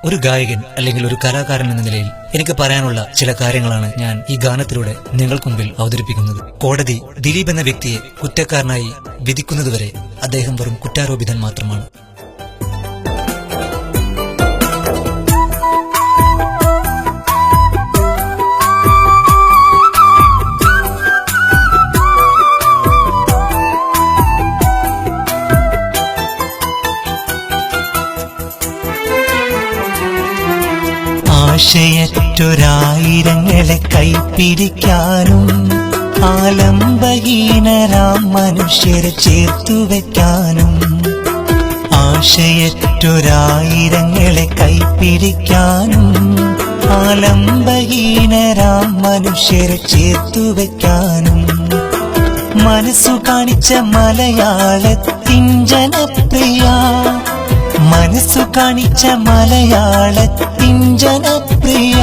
ഒരു ഗായകൻ അല്ലെങ്കിൽ ഒരു കലാകാരൻ എന്ന നിലയിൽ എനിക്ക് പറയാനുള്ള ചില കാര്യങ്ങളാണ് ഞാൻ ഈ ഗാനത്തിലൂടെ നിങ്ങൾക്ക് മുമ്പിൽ അവതരിപ്പിക്കുന്നത്. കോടതി ദിലീപ് എന്ന വ്യക്തിയെ കുറ്റക്കാരനായി വിധിക്കുന്നതുവരെ അദ്ദേഹം വെറും കുറ്റാരോപിതൻ മാത്രമാണ്. ആശയറ്റൊരായിരങ്ങളെ കൈപ്പിടിക്കാനും ആലംബഹീനരാം മനുഷ്യരെ ചേർത്തുവെക്കാനും, ആശയറ്റൊരായിരങ്ങളെ കൈപ്പിടിക്കാനും ആലംബഹീനരാം മനുഷ്യരെ ചേർത്തുവെക്കാനും, മനസ്സു കാണിച്ച മലയാളത്തിൻ ജനപ്രിയ, മനസ്സു കാണിച്ച മലയാളത്തിൻ ജനപ്രിയ,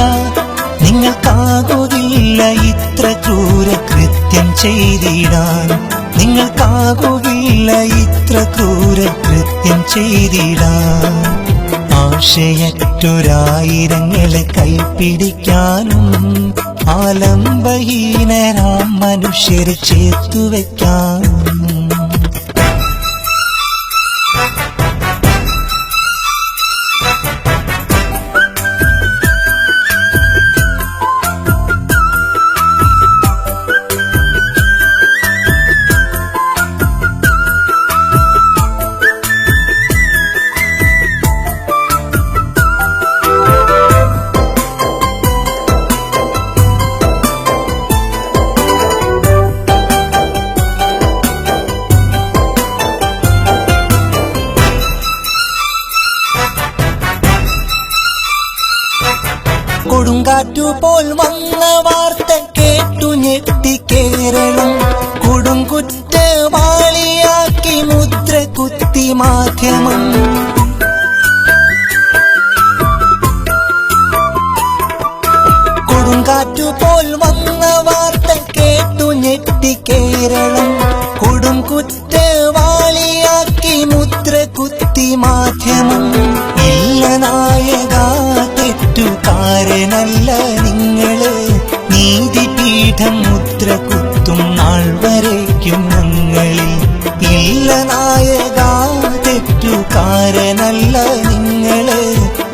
നിങ്ങൾക്കാകുകില്ല ഇത്ര ക്രൂരകൃത്യം ചെയ്തിടാൻ, നിങ്ങൾക്കാകുകില്ല ഇത്ര ക്രൂരകൃത്യം ചെയ്തിടാൻ. ആശയറ്റൊരായിരങ്ങളെ കൈപ്പിടിക്കാനും ആലംബഹീനരാം മനുഷ്യരെ ചേർത്തുവെക്കാനും. കൊടുങ്കാറ്റുപോൽ വന്ന വാർത്ത കേട്ടു ഞെട്ടി കേരളം, കൊടുങ്കുറ്റവാളിയാക്കി മുദ്ര കുത്തി മാധ്യമം. കൊടുങ്കാറ്റുപോൽ വന്ന വാർത്ത കേട്ടു ഞെട്ടി കേരളം, കൊടുങ്കുറ്റവാളിയാക്കി മുദ്ര കുത്തി മാധ്യമം. ഇല്ല നായക തെറ്റുകാരനല്ല നിങ്ങള്, നീതിപീഠം മുദ്ര കുത്തും നാൾ വരയ്ക്കും ഞങ്ങളിൽ. ഇല്ല നായക തെറ്റുകാരനല്ല നിങ്ങള്,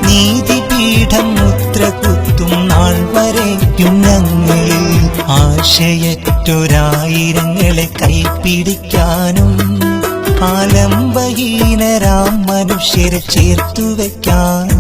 നീതിപീഠം മുദ്ര കുത്തും നാൾ വരയ്ക്കും ഞങ്ങളിൽ. ആശയറ്റൊരായിരങ്ങളെ കൈപ്പിടിക്കാനും ആലംബഹീനരാം മനുഷ്യരെ ചേർത്തുവെക്കാനും.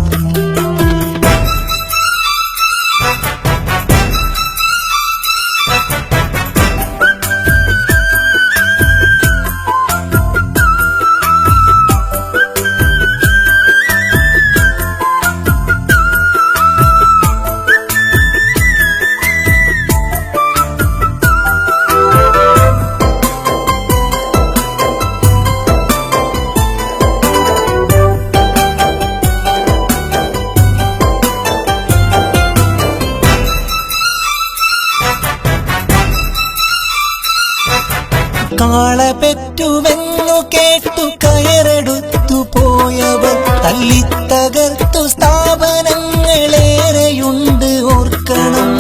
കാള പെറ്റുവെന്നു കേട്ടു കയറെടുത്തു പോയവർ, തല്ലിത്തകർത്തു സ്ഥാപനങ്ങളേറെയുണ്ട് ഓർക്കണം.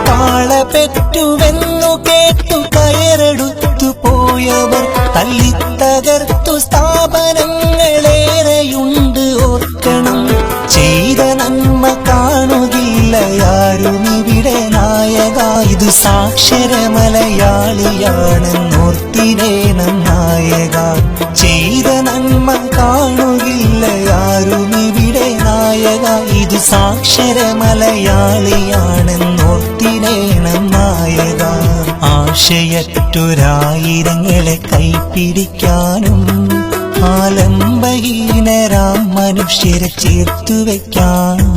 കാള പെറ്റുവെന്നു കേട്ടു കയറെടുത്തു പോയവർ, തല്ലിത്തകർത്തു സ്ഥാപനങ്ങളേറെയുണ്ട് ഓർക്കണം. ചെയ്ത നന്മ കാണുകില്ലയാരുമിവിടെ നായക, ഇത് സാക്ഷര മലയാളിയാണെന്നോർത്തിടേണം നായക. ചെയ്ത നന്മ കാണുകില്ലയാരുമിവിടെ നായക, ഇത് സാക്ഷര മലയാളിയാണെന്നോർത്തിടേണം നായക. ആശയറ്റൊരായിരങ്ങളെ കൈപ്പിടിക്കാനും ആലംബഹീനരാം മനുഷ്യരെ ചേർത്തുവെക്കാനും.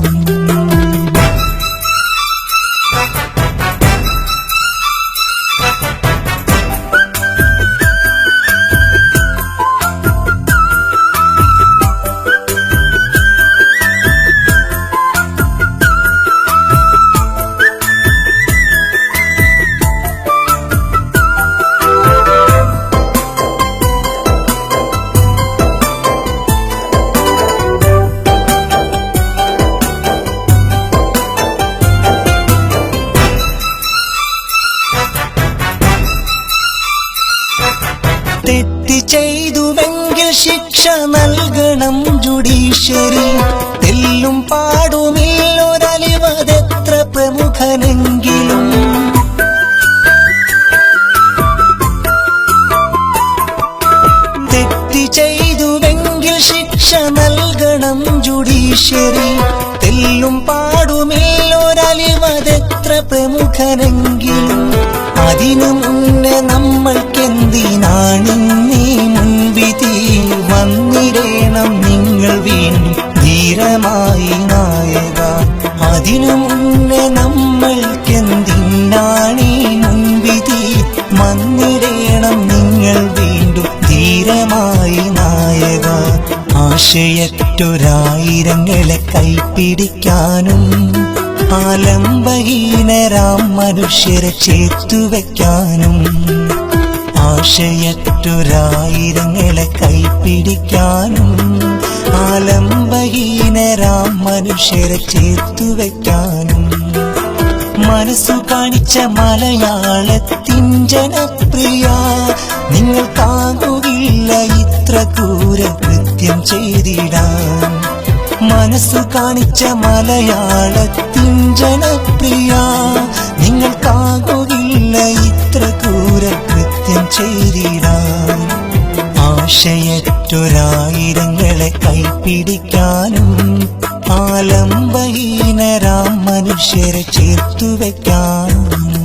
തെറ്റ് ചെയ്തുവെങ്കിൽ ശിക്ഷ നൽകണം ജുഡീഷ്യറി. തെല്ലും പാടുമില്ലൊരലിവതെത്ര പ്രമുഖനെങ്കിലും. തെറ്റ് ചെയ്തുവെങ്കിൽ ശിക്ഷ നൽകണം ജുഡീഷ്യറി. തെല്ലും പാടുമില്ലൊരലിവതെത്ര പ്രമുഖനെങ്കിലും. അതിനു മുന്നേ നമ്മൾക്കെന്തിനാണിന്നീ മുൻവിധി? വന്നിടേണം നിങ്ങൾ വീണ്ടും ധീരമായി നായക. അതിനു മുന്നേ നമ്മൾക്കെന്തിനാണീ മുൻവിധി? വന്നിടേണം നിങ്ങൾ വീണ്ടും ധീരമായി നായക. ആശയറ്റൊരായിരങ്ങളെ കൈപ്പിടിക്കാനും ആലംബഹീനരാം മനുഷ്യരെ ചേർത്തുവെക്കാനും. ആശയറ്റൊരായിരങ്ങളെ കൈപ്പിടിക്കാനും ആലംബഹീനരാം മനുഷ്യരെ ചേർത്തുവെക്കാനും. മനസ്സു കാണിച്ച മലയാളത്തിൻ ജനപ്രിയ, നിങ്ങൾക്കാകുകില്ല ഇത്ര ക്രൂരകൃത്യം ചെയ്തിടാൻ. മനസ്സു കാണിച്ച മലയാളത്തിൻ ജനപ്രിയ, നിങ്ങൾക്കാകുകില്ല ഇത്ര ക്രൂരകൃത്യം ചെയ്തിടാൻ. ആശയറ്റൊരായിരങ്ങളെ കൈപ്പിടിക്കാനും ആലംബഹീനരാം മനുഷ്യരെ ചേർത്തുവെക്കാനും.